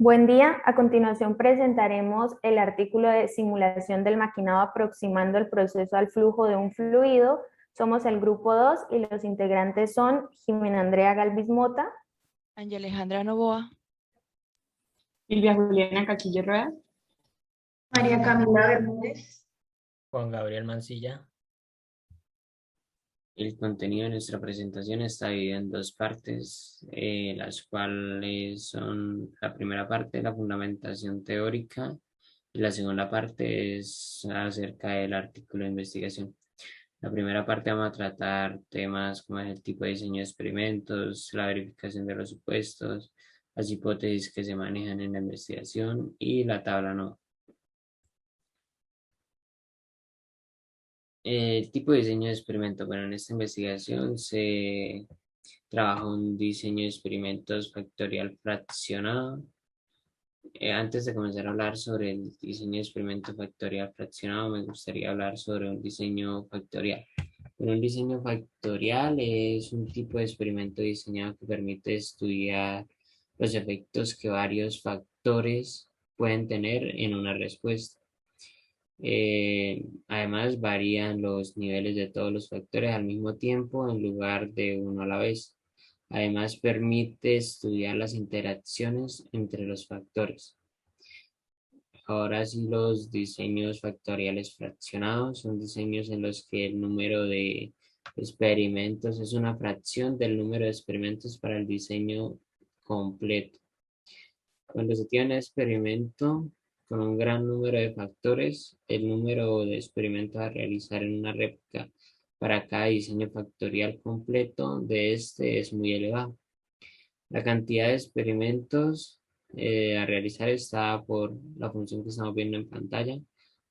Buen día. A continuación presentaremos el artículo de simulación del maquinado aproximando el proceso al flujo de un fluido. Somos el grupo 2 y los integrantes son Jimena Andrea Galvis Mota, Ángel Alejandra Novoa. Silvia Juliana Caquillo Rueda. María Camila Bermúdez. Juan Gabriel Mancilla. El contenido de nuestra presentación está dividido en dos partes, las cuales son la primera parte, la fundamentación teórica, y la segunda parte es acerca del artículo de investigación. La primera parte vamos a tratar temas como el tipo de diseño de experimentos, la verificación de los supuestos, las hipótesis que se manejan en la investigación y la tabla NOVA. El tipo de diseño de experimento. Bueno, en esta investigación se trabaja un diseño de experimentos factorial fraccionado. Antes de comenzar a hablar sobre el diseño de experimento factorial fraccionado, me gustaría hablar sobre un diseño factorial. Bueno, un diseño factorial es un tipo de experimento diseñado que permite estudiar los efectos que varios factores pueden tener en una respuesta. Además, varían los niveles de todos los factores al mismo tiempo en lugar de uno a la vez. Además, permite estudiar las interacciones entre los factores. Ahora sí, los diseños factoriales fraccionados son diseños en los que el número de experimentos es una fracción del número de experimentos para el diseño completo. Cuando se tiene un experimento con un gran número de factores, el número de experimentos a realizar en una réplica para cada diseño factorial completo de este es muy elevado. La cantidad de experimentos a realizar está por la función que estamos viendo en pantalla,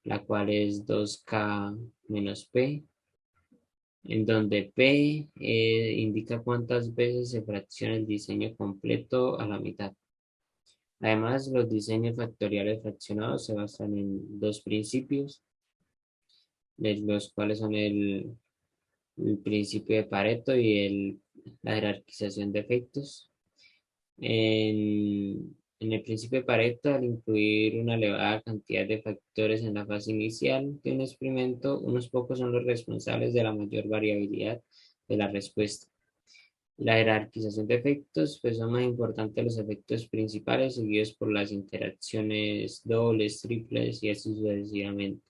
la cual es 2K menos P, en donde P indica cuántas veces se fracciona el diseño completo a la mitad. Además, los diseños factoriales fraccionados se basan en dos principios, los cuales son el principio de Pareto y la jerarquización de efectos. En el principio de Pareto, al incluir una elevada cantidad de factores en la fase inicial de un experimento, unos pocos son los responsables de la mayor variabilidad de la respuesta. La jerarquización de efectos, pues son más importantes los efectos principales, seguidos por las interacciones dobles, triples y así sucesivamente.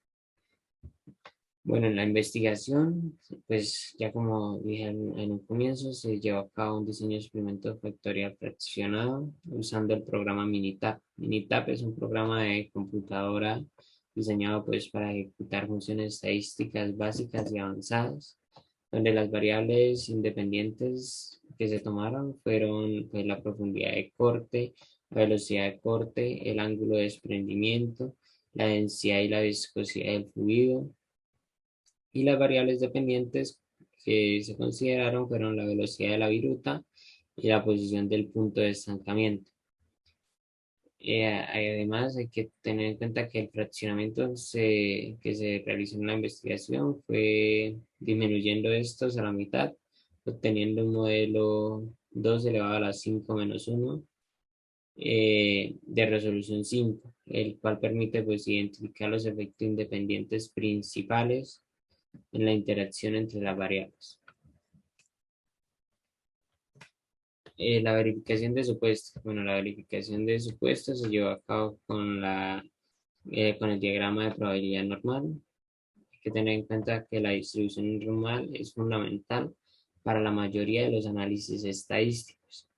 Bueno, en la investigación, pues ya como dije en un comienzo, se llevó a cabo un diseño de experimento factorial fraccionado usando el programa Minitab. Minitab es un programa de computadora diseñado pues para ejecutar funciones estadísticas básicas y avanzadas, donde las variables independientes que se tomaron fueron pues, la profundidad de corte, la velocidad de corte, el ángulo de desprendimiento, la densidad y la viscosidad del fluido, y las variables dependientes que se consideraron fueron la velocidad de la viruta y la posición del punto de estancamiento. Además, hay que tener en cuenta que el fraccionamiento que se realizó en la investigación fue disminuyendo estos a la mitad, obteniendo un modelo 2 elevado a la 5 menos 1 de resolución 5, el cual permite pues, identificar los efectos independientes principales en la interacción entre las variables. La verificación de supuestos. Bueno, la verificación de supuestos se lleva a cabo con el diagrama de probabilidad normal. Hay que tener en cuenta que la distribución normal es fundamental para la mayoría de los análisis estadísticos.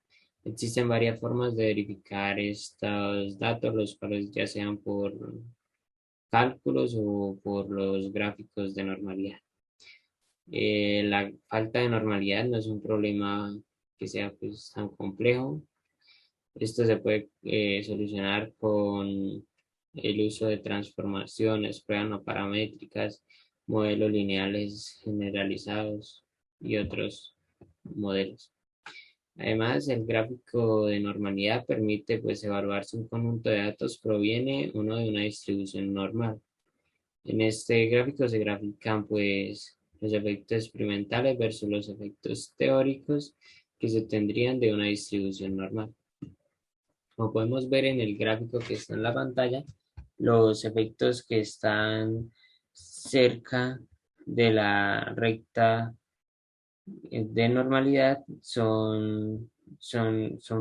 Existen varias formas de verificar estos datos, los cuales ya sean por cálculos o por los gráficos de normalidad. La falta de normalidad no es un problema que sea pues, tan complejo. Esto se puede solucionar con el uso de transformaciones, pruebas no paramétricas, modelos lineales generalizados y otros modelos. Además, el gráfico de normalidad permite pues, evaluar si un conjunto de datos proviene o no de una distribución normal. En este gráfico se grafican pues, los efectos experimentales versus los efectos teóricos que se obtendrían de una distribución normal. Como podemos ver en el gráfico que está en la pantalla, los efectos que están cerca de la recta de normalidad son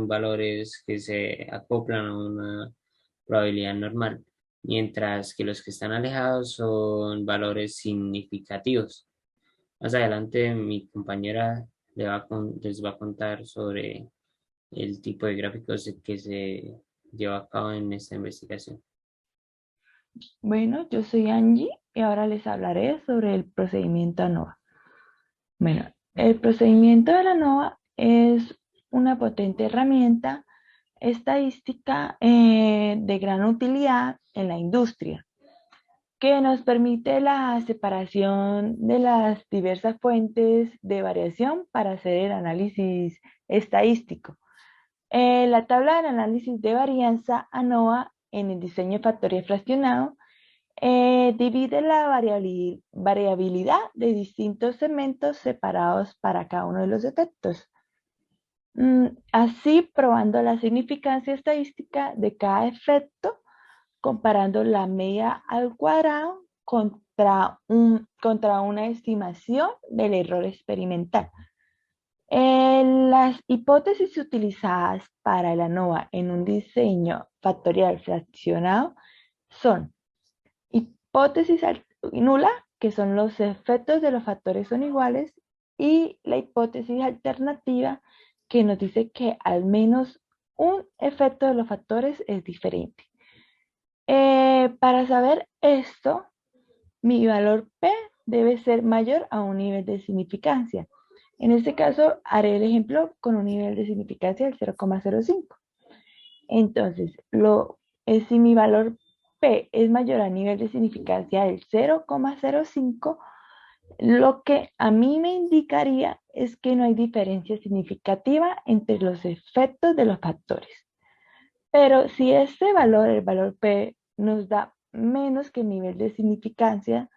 valores que se acoplan a una probabilidad normal, mientras que los que están alejados son valores significativos. Más adelante mi compañera les va a contar sobre el tipo de gráficos que se lleva a cabo en esta investigación. Bueno, yo soy Angie y ahora les hablaré sobre el procedimiento ANOVA. Bueno, el procedimiento de la ANOVA es una potente herramienta estadística de gran utilidad en la industria, que nos permite la separación de las diversas fuentes de variación para hacer el análisis estadístico. La tabla de análisis de varianza ANOVA en el diseño factorial fraccionado divide la variabilidad de distintos segmentos separados para cada uno de los efectos. Así, probando la significancia estadística de cada efecto, comparando la media al cuadrado contra una estimación del error experimental. Las hipótesis utilizadas para el ANOVA en un diseño factorial fraccionado son hipótesis nula, que son los efectos de los factores son iguales, y la hipótesis alternativa, que nos dice que al menos un efecto de los factores es diferente. Para saber esto, mi valor P debe ser mayor a un nivel de significancia. En este caso, haré el ejemplo con un nivel de significancia del 0,05. Entonces, si mi valor P es mayor a nivel de significancia del 0,05, lo que a mí me indicaría es que no hay diferencia significativa entre los efectos de los factores. Pero si este valor, el valor P, nos da menos que el nivel de significancia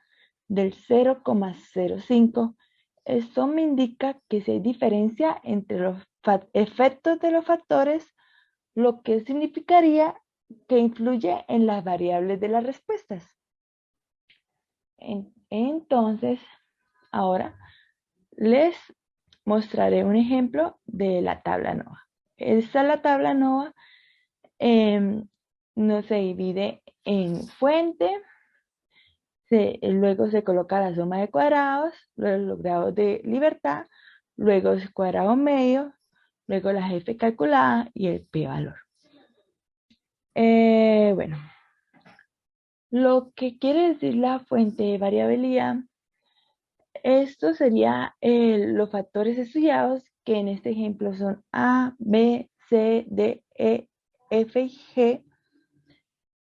del 0,05, esto me indica que si hay diferencia entre los efectos de los factores, lo que significaría que influye en las variables de las respuestas. Entonces, ahora les mostraré un ejemplo de la tabla ANOVA. Esta es la tabla ANOVA. No se divide en fuente, luego se coloca la suma de cuadrados, luego los grados de libertad, luego el cuadrado medio, luego la F calculada y el p-valor. Bueno, lo que quiere decir la fuente de variabilidad, esto sería los factores estudiados, que en este ejemplo son A, B, C, D, E, F y G.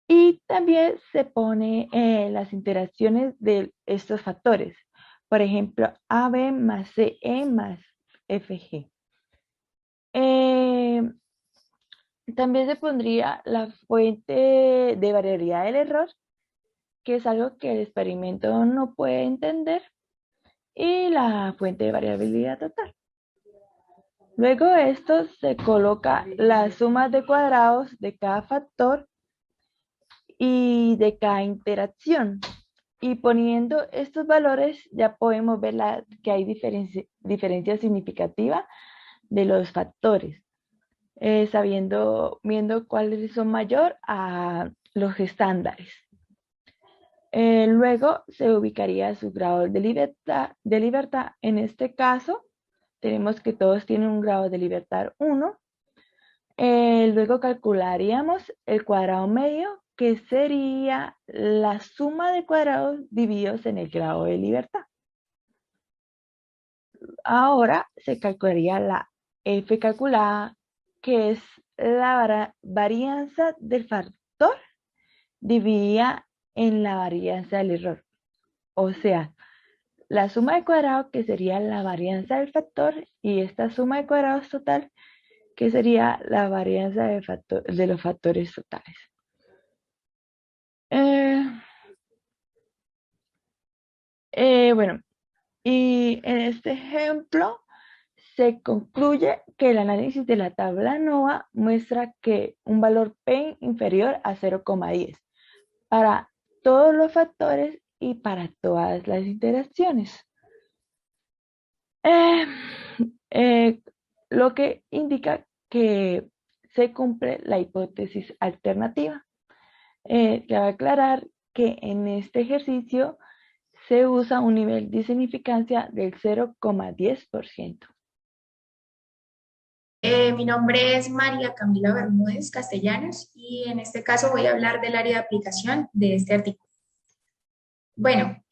Y también se pone las interacciones de estos factores. Por ejemplo, AB más CE más FG. También se pondría la fuente de variabilidad del error, que es algo que el experimento no puede entender, y la fuente de variabilidad total. Luego de esto se coloca las sumas de cuadrados de cada factor y de cada interacción. Y poniendo estos valores ya podemos ver que hay diferencia significativa de los factores, viendo cuáles son mayor a los estándares. Luego se ubicaría su grado de libertad. En este caso, tenemos que todos tienen un grado de libertad 1. Luego calcularíamos el cuadrado medio, que sería la suma de cuadrados divididos en el grado de libertad. Ahora se calcularía la F calculada, que es la varianza del factor dividida en la varianza del error. O sea, la suma de cuadrados, que sería la varianza del factor, y esta suma de cuadrados total, que sería la varianza de los factores totales. Bueno, y en este ejemplo se concluye que el análisis de la tabla ANOVA muestra que un valor P inferior a 0,10 para todos los factores y para todas las interacciones. Lo que indica que se cumple la hipótesis alternativa. Cabe aclarar que en este ejercicio se usa un nivel de significancia del 0,10%. Mi nombre es María Camila Bermúdez Castellanos y en este caso voy a hablar del área de aplicación de este artículo. Bueno,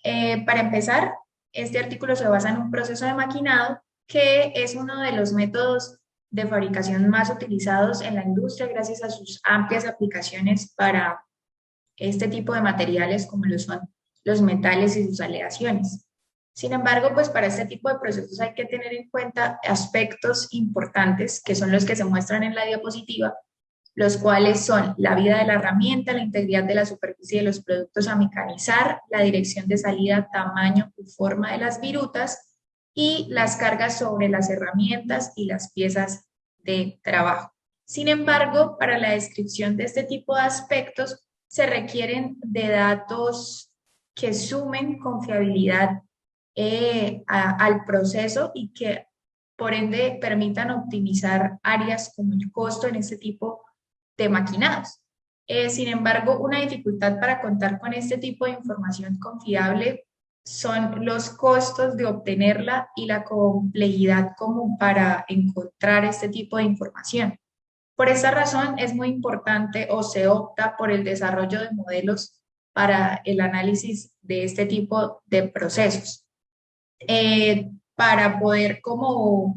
para empezar, este artículo se basa en un proceso de maquinado que es uno de los métodos de fabricación más utilizados en la industria gracias a sus amplias aplicaciones para este tipo de materiales como lo son los metales y sus aleaciones. Sin embargo, pues para este tipo de procesos hay que tener en cuenta aspectos importantes que son los que se muestran en la diapositiva, los cuales son la vida de la herramienta, la integridad de la superficie de los productos a mecanizar, la dirección de salida, tamaño y forma de las virutas y las cargas sobre las herramientas y las piezas de trabajo. Sin embargo, para la descripción de este tipo de aspectos se requieren de datos que sumen confiabilidad al proceso y que por ende permitan optimizar áreas como el costo en este tipo de maquinados. Sin embargo, una dificultad para contar con este tipo de información confiable son los costos de obtenerla y la complejidad común para encontrar este tipo de información. Por esta razón es muy importante o se opta por el desarrollo de modelos para el análisis de este tipo de procesos. Para poder como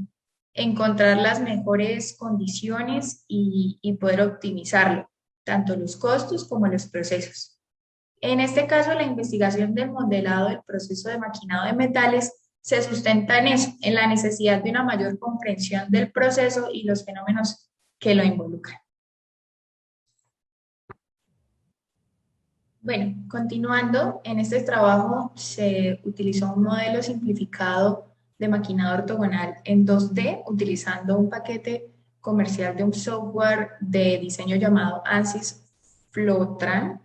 encontrar las mejores condiciones y poder optimizarlo, tanto los costos como los procesos. En este caso, la investigación del modelado del proceso de maquinado de metales se sustenta en eso, en la necesidad de una mayor comprensión del proceso y los fenómenos que lo involucran. Bueno, continuando, en este trabajo se utilizó un modelo simplificado de maquinado ortogonal en 2D, utilizando un paquete comercial de un software de diseño llamado ANSYS Flowtran.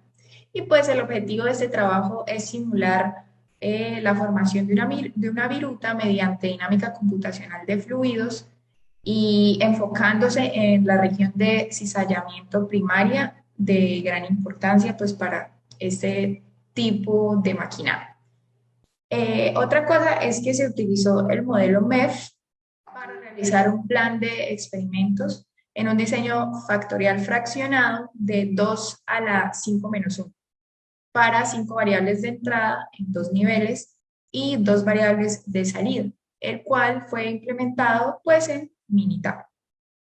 Y pues el objetivo de este trabajo es simular la formación de una viruta mediante dinámica computacional de fluidos y enfocándose en la región de cizallamiento primaria de gran importancia pues para este tipo de maquinado. Otra cosa es que se utilizó el modelo MEF para realizar un plan de experimentos en un diseño factorial fraccionado de 2 a la 5 menos 1 para 5 variables de entrada en 2 niveles y 2 variables de salida, el cual fue implementado pues en Minitab.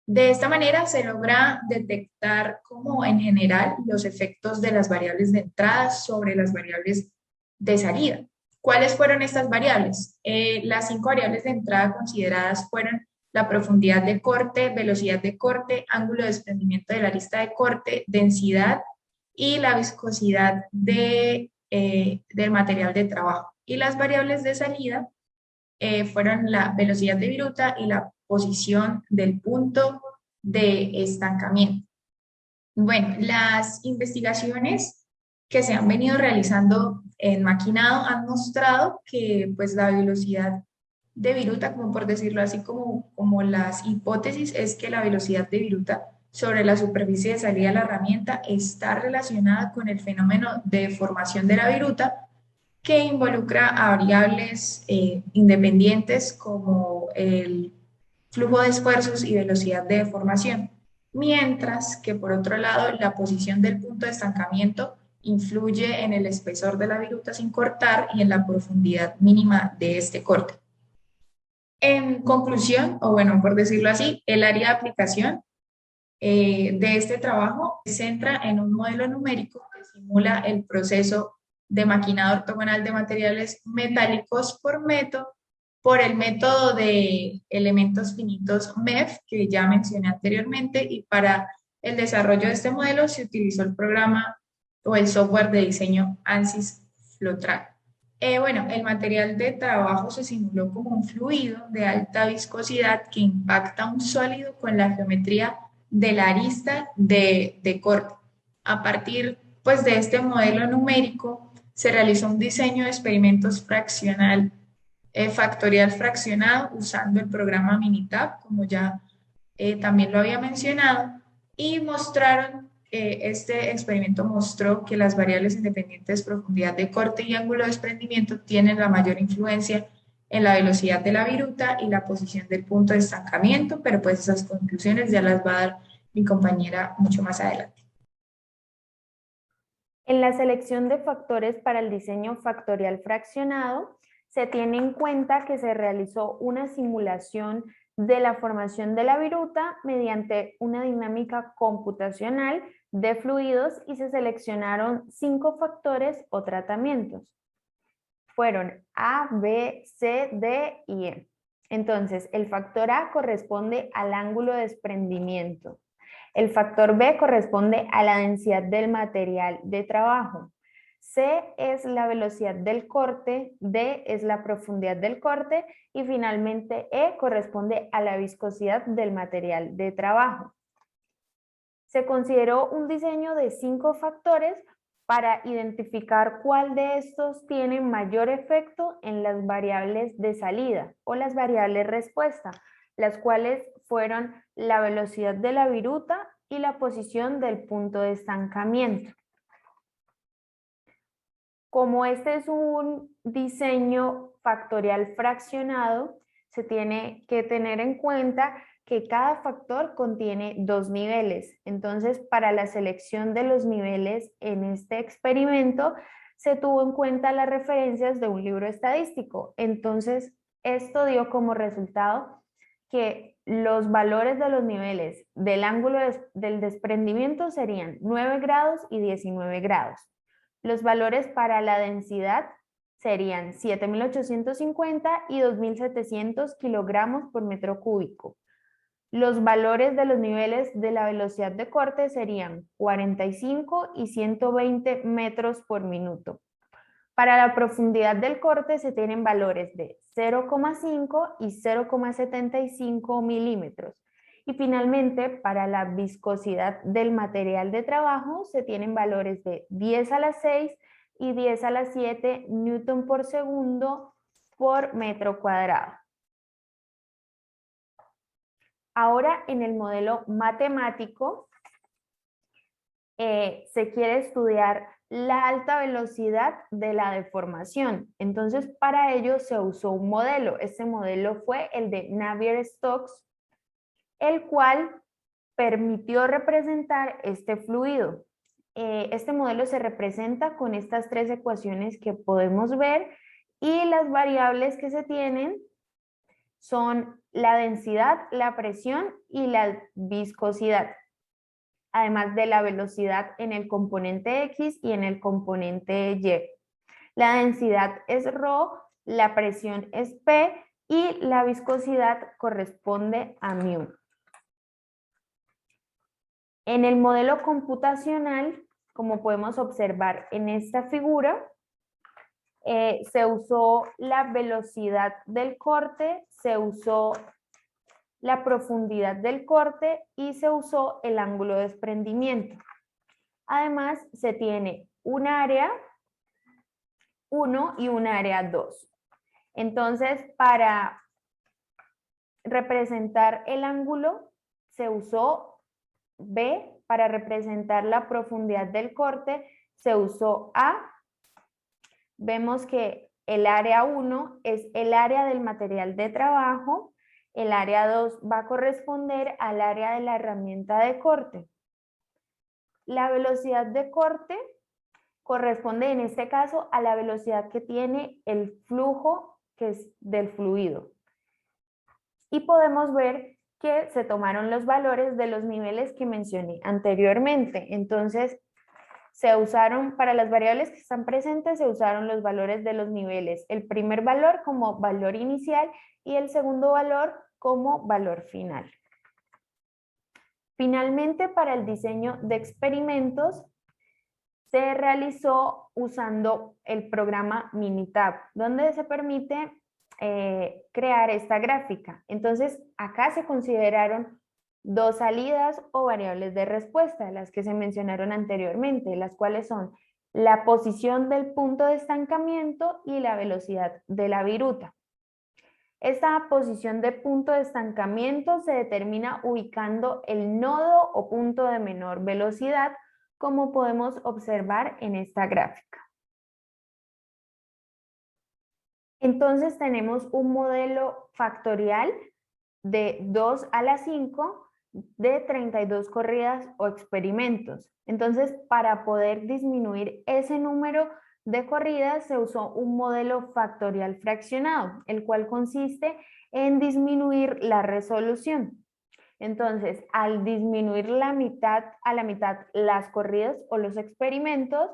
De esta manera se logra detectar como en general los efectos de las variables de entrada sobre las variables de salida. ¿Cuáles fueron estas variables? Las 5 variables de entrada consideradas fueron la profundidad de corte, velocidad de corte, ángulo de desprendimiento de la arista de corte, densidad y la viscosidad del material de trabajo. Y las variables de salida fueron la velocidad de viruta y la posición del punto de estancamiento. Bueno, las investigaciones que se han venido realizando en maquinado han mostrado que pues la velocidad de viruta, como por decirlo así, como las hipótesis es que la velocidad de viruta sobre la superficie de salida de la herramienta está relacionada con el fenómeno de formación de la viruta, que involucra a variables independientes como el flujo de esfuerzos y velocidad de deformación, mientras que por otro lado la posición del punto de estancamiento influye en el espesor de la viruta sin cortar y en la profundidad mínima de este corte. En conclusión, o bueno, por decirlo así, el área de aplicación de este trabajo se centra en un modelo numérico que simula el proceso de maquinado ortogonal de materiales metálicos por el método de elementos finitos MEF, que ya mencioné anteriormente, y para el desarrollo de este modelo se utilizó el programa o el software de diseño ANSYS Flowtran. Bueno, el material de trabajo se simuló como un fluido de alta viscosidad que impacta un sólido con la geometría de la arista de corte. A partir, pues, de este modelo numérico, se realizó un diseño de experimentos factorial fraccionado usando el programa Minitab, como ya también lo había mencionado, y este experimento mostró que las variables independientes de profundidad de corte y ángulo de desprendimiento tienen la mayor influencia en la velocidad de la viruta y la posición del punto de estancamiento, pero pues esas conclusiones ya las va a dar mi compañera mucho más adelante. En la selección de factores para el diseño factorial fraccionado, se tiene en cuenta que se realizó una simulación de la formación de la viruta mediante una dinámica computacional de fluidos y se seleccionaron 5 factores o tratamientos. Fueron A, B, C, D y E. Entonces, el factor A corresponde al ángulo de desprendimiento. El factor B corresponde a la densidad del material de trabajo. C es la velocidad del corte, D es la profundidad del corte y finalmente E corresponde a la viscosidad del material de trabajo. Se consideró un diseño de 5 factores para identificar cuál de estos tiene mayor efecto en las variables de salida o las variables respuesta, las cuales fueron la velocidad de la viruta y la posición del punto de estancamiento. Como este es un diseño factorial fraccionado, se tiene que tener en cuenta que cada factor contiene 2 niveles. Entonces, para la selección de los niveles en este experimento, se tuvo en cuenta las referencias de un libro estadístico. Entonces, esto dio como resultado que los valores de los niveles del ángulo del desprendimiento serían 9 grados y 19 grados. Los valores para la densidad serían 7.850 y 2.700 kilogramos por metro cúbico. Los valores de los niveles de la velocidad de corte serían 45 y 120 metros por minuto. Para la profundidad del corte se tienen valores de 0,5 y 0,75 milímetros. Y finalmente, para la viscosidad del material de trabajo se tienen valores de 10 a la 6 y 10 a la 7 newton por segundo por metro cuadrado. Ahora, en el modelo matemático, se quiere estudiar la alta velocidad de la deformación. Entonces, para ello se usó un modelo. Este modelo fue el de Navier-Stokes, el cual permitió representar este fluido. Este modelo se representa con estas 3 ecuaciones que podemos ver y las variables que se tienen son la densidad, la presión y la viscosidad, además de la velocidad en el componente X y en el componente Y. La densidad es ρ, la presión es P y la viscosidad corresponde a μ. En el modelo computacional, como podemos observar en esta figura, se usó la velocidad del corte, se usó la profundidad del corte y se usó el ángulo de desprendimiento. Además, se tiene un área 1 y un área 2. Entonces, para representar el ángulo, se usó B. Para representar la profundidad del corte, se usó A. Vemos que el área 1 es el área del material de trabajo, el área 2 va a corresponder al área de la herramienta de corte. La velocidad de corte corresponde en este caso a la velocidad que tiene el flujo que es del fluido. Y podemos ver que se tomaron los valores de los niveles que mencioné anteriormente. Entonces, se usaron, para las variables que están presentes, se usaron los valores de los niveles. El primer valor como valor inicial y el segundo valor como valor final. Finalmente, para el diseño de experimentos, se realizó usando el programa Minitab, donde se permite crear esta gráfica. Entonces, acá se consideraron dos salidas o variables de respuesta, las que se mencionaron anteriormente, las cuales son la posición del punto de estancamiento y la velocidad de la viruta. Esta posición de punto de estancamiento se determina ubicando el nodo o punto de menor velocidad, como podemos observar en esta gráfica. Entonces tenemos un modelo factorial de 2 a la 5 de 32 corridas o experimentos. Entonces, para poder disminuir ese número de corridas se usó un modelo factorial fraccionado, el cual consiste en disminuir la resolución. Entonces, al disminuir a la mitad las corridas o los experimentos,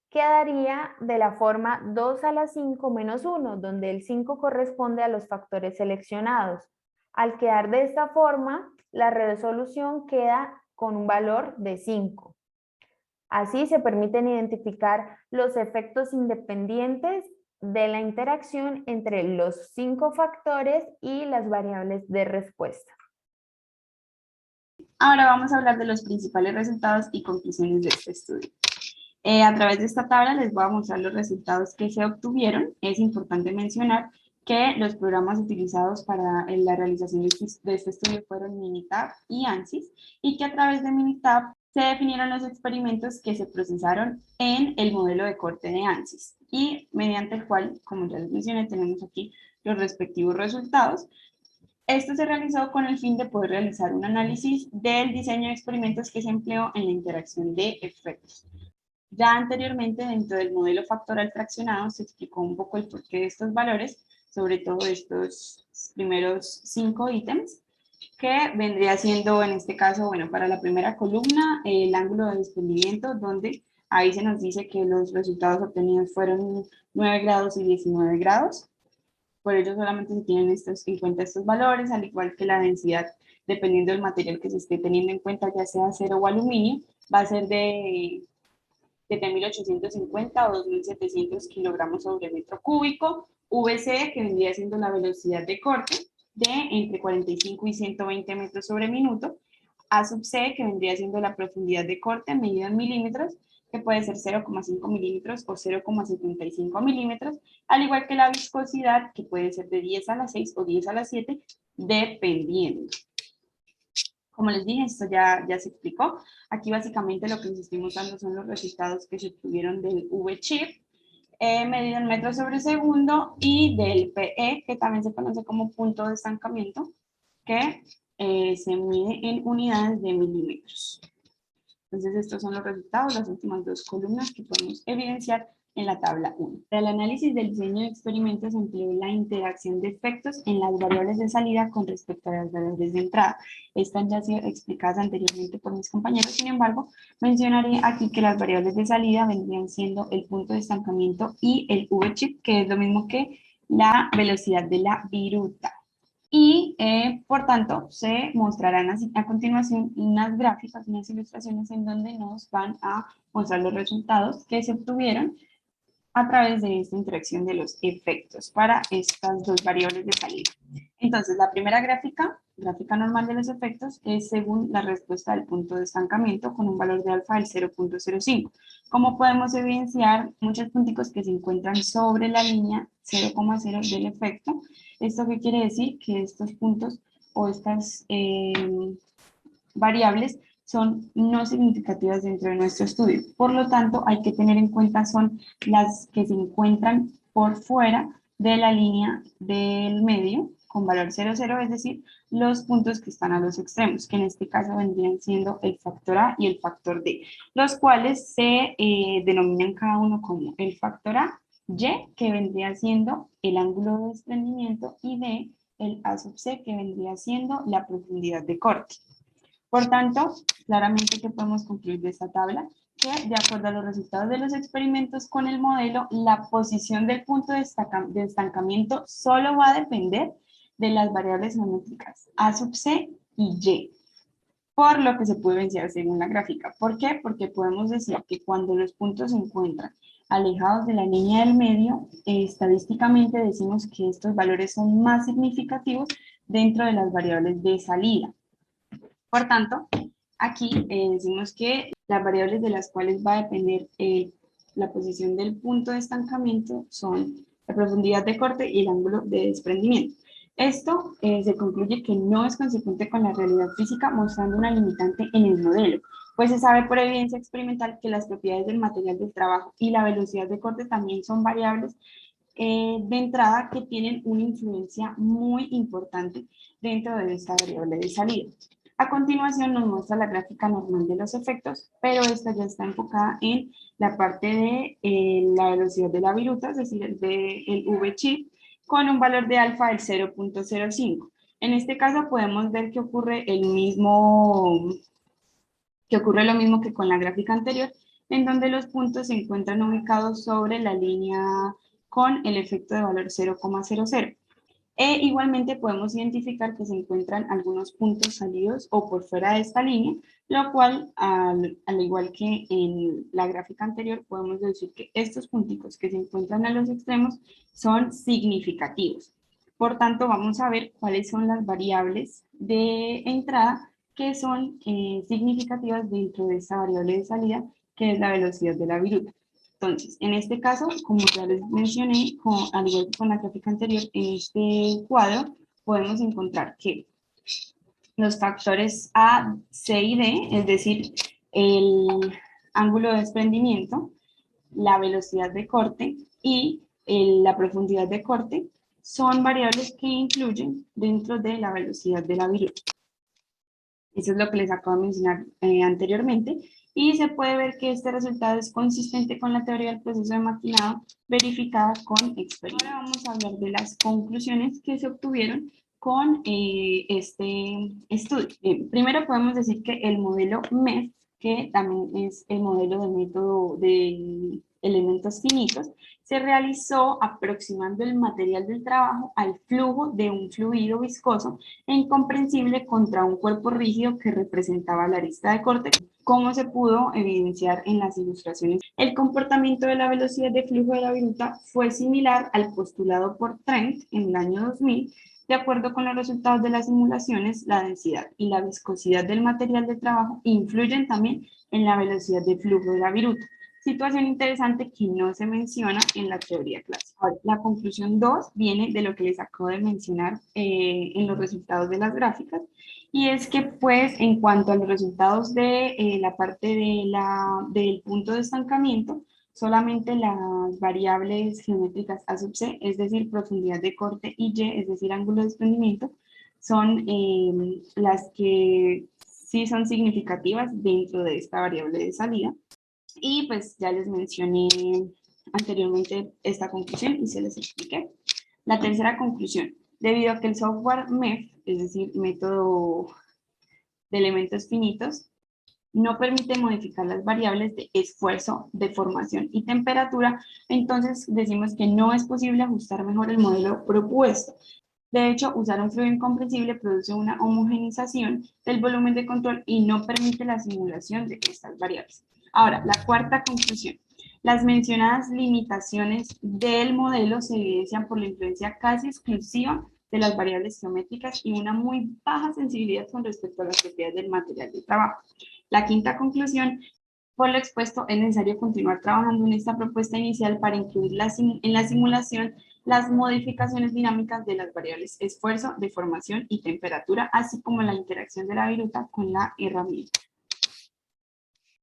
quedaría de la forma 2 a la 5 menos 1, donde el 5 corresponde a los factores seleccionados. Al quedar de esta forma, la resolución queda con un valor de 5. Así se permiten identificar los efectos independientes de la interacción entre los 5 factores y las variables de respuesta. Ahora vamos a hablar de los principales resultados y conclusiones de este estudio. A través de esta tabla les voy a mostrar los resultados que se obtuvieron. Es importante mencionar que los programas utilizados para la realización de este estudio fueron Minitab y ANSYS, y que a través de Minitab se definieron los experimentos que se procesaron en el modelo de corte de ANSYS, y mediante el cual, como ya les mencioné, tenemos aquí los respectivos resultados. Esto se realizó con el fin de poder realizar un análisis del diseño de experimentos que se empleó en la interacción de efectos. Ya anteriormente, dentro del modelo factorial fraccionado, se explicó un poco el porqué de estos valores, sobre todo estos primeros 5 ítems, que vendría siendo, en este caso, bueno, para la primera columna, el ángulo de desprendimiento, donde ahí se nos dice que los resultados obtenidos fueron 9 grados y 19 grados. Por ello solamente se tienen en cuenta estos valores, al igual que la densidad, dependiendo del material que se esté teniendo en cuenta, ya sea acero o aluminio, va a ser de 7.850 o 2.700 kilogramos sobre metro cúbico. VC, que vendría siendo la velocidad de corte, de entre 45 y 120 metros sobre minuto. A sub C, que vendría siendo la profundidad de corte medida en milímetros, que puede ser 0,5 milímetros o 0,75 milímetros, al igual que la viscosidad, que puede ser de 10 a la 6 o 10 a la 7, dependiendo. Como les dije, esto ya se explicó. Aquí básicamente lo que les estoy mostrando son los resultados que se obtuvieron del V-chip, medido en metros sobre segundo, y del PE, que también se conoce como punto de estancamiento, que se mide en unidades de milímetros. Entonces estos son los resultados, las últimas dos columnas que podemos evidenciar en la tabla 1. Para el análisis del diseño de experimentos se empleó la interacción de efectos en las variables de salida con respecto a las variables de entrada. Estas ya han sido explicadas anteriormente por mis compañeros, sin embargo, mencionaré aquí que las variables de salida vendrían siendo el punto de estancamiento y el V-chip, que es lo mismo que la velocidad de la viruta. Y por tanto se mostrarán a continuación unas gráficas, unas ilustraciones en donde nos van a mostrar los resultados que se obtuvieron a través de esta interacción de los efectos para estas dos variables de salida. Entonces, la primera gráfica normal de los efectos, es según la respuesta del punto de estancamiento con un valor de alfa del 0.05. Como podemos evidenciar, muchos punticos que se encuentran sobre la línea 0,0 del efecto. ¿Esto qué quiere decir? Que estos puntos o estas variables son no significativas dentro de nuestro estudio. Por lo tanto, hay que tener en cuenta son las que se encuentran por fuera de la línea del medio con valor 0,0, es decir, los puntos que están a los extremos, que en este caso vendrían siendo el factor A y el factor D, los cuales se denominan cada uno como el factor A, Y, que vendría siendo el ángulo de desprendimiento, y D, el A sub C, que vendría siendo la profundidad de corte. Por tanto, claramente que podemos concluir de esta tabla que, de acuerdo a los resultados de los experimentos con el modelo, la posición del punto de estancamiento solo va a depender de las variables geométricas A sub C y Y. por lo que se puede evidenciar según la gráfica. ¿Por qué? Porque podemos decir que cuando los puntos se encuentran alejados de la línea del medio, estadísticamente decimos que estos valores son más significativos dentro de las variables de salida. Por tanto, aquí decimos que las variables de las cuales va a depender la posición del punto de estancamiento son la profundidad de corte y el ángulo de desprendimiento. Esto se concluye que no es consecuente con la realidad física, mostrando una limitante en el modelo, pues se sabe por evidencia experimental que las propiedades del material del trabajo y la velocidad de corte también son variables de entrada que tienen una influencia muy importante dentro de esta variable de salida. A continuación nos muestra la gráfica normal de los efectos, pero esta ya está enfocada en la parte de la velocidad de la viruta, es decir, el V-chip, con un valor de alfa del 0.05. En este caso podemos ver que ocurre lo mismo que con la gráfica anterior, en donde los puntos se encuentran ubicados sobre la línea con el efecto de valor 0,00. Igualmente podemos identificar que se encuentran algunos puntos salidos o por fuera de esta línea, lo cual, al igual que en la gráfica anterior, podemos decir que estos punticos que se encuentran a los extremos son significativos. Por tanto, vamos a ver cuáles son las variables de entrada que son significativas dentro de esta variable de salida, que es la velocidad de la viruta. Entonces, en este caso, como ya les mencioné, al igual que con la gráfica anterior, en este cuadro podemos encontrar que los factores A, C y D, es decir, el ángulo de desprendimiento, la velocidad de corte y la profundidad de corte, son variables que influyen dentro de la velocidad de la viruta. Eso es lo que les acabo de mencionar anteriormente. Y se puede ver que este resultado es consistente con la teoría del proceso de maquinado verificada con experiencia. Ahora vamos a hablar de las conclusiones que se obtuvieron con este estudio. Primero podemos decir que el modelo MEF, que también es el modelo de método de elementos finitos, se realizó aproximando el material del trabajo al flujo de un fluido viscoso e incomprensible contra un cuerpo rígido que representaba la arista de corte, como se pudo evidenciar en las ilustraciones. El comportamiento de la velocidad de flujo de la viruta fue similar al postulado por Trent en el año 2000. De acuerdo con los resultados de las simulaciones, la densidad y la viscosidad del material de trabajo influyen también en la velocidad de flujo de la viruta. Situación interesante que no se menciona en la teoría clásica. Ahora, la conclusión 2 viene de lo que les acabo de mencionar en los resultados de las gráficas, y es que pues en cuanto a los resultados de la parte del punto de estancamiento, solamente las variables geométricas A sub C, es decir, profundidad de corte, y Y, es decir, ángulo de desprendimiento, son las que sí son significativas dentro de esta variable de salida. Y pues ya les mencioné anteriormente esta conclusión y se les expliqué. La tercera conclusión, debido a que el software MEF, es decir, método de elementos finitos, no permite modificar las variables de esfuerzo, deformación y temperatura, entonces decimos que no es posible ajustar mejor el modelo propuesto. De hecho, usar un fluido incomprensible produce una homogenización del volumen de control y no permite la simulación de estas variables. Ahora, la cuarta conclusión. Las mencionadas limitaciones del modelo se evidencian por la influencia casi exclusiva de las variables geométricas y una muy baja sensibilidad con respecto a las propiedades del material de trabajo. La quinta conclusión, por lo expuesto, es necesario continuar trabajando en esta propuesta inicial para incluir en la simulación las modificaciones dinámicas de las variables esfuerzo, deformación y temperatura, así como la interacción de la viruta con la herramienta.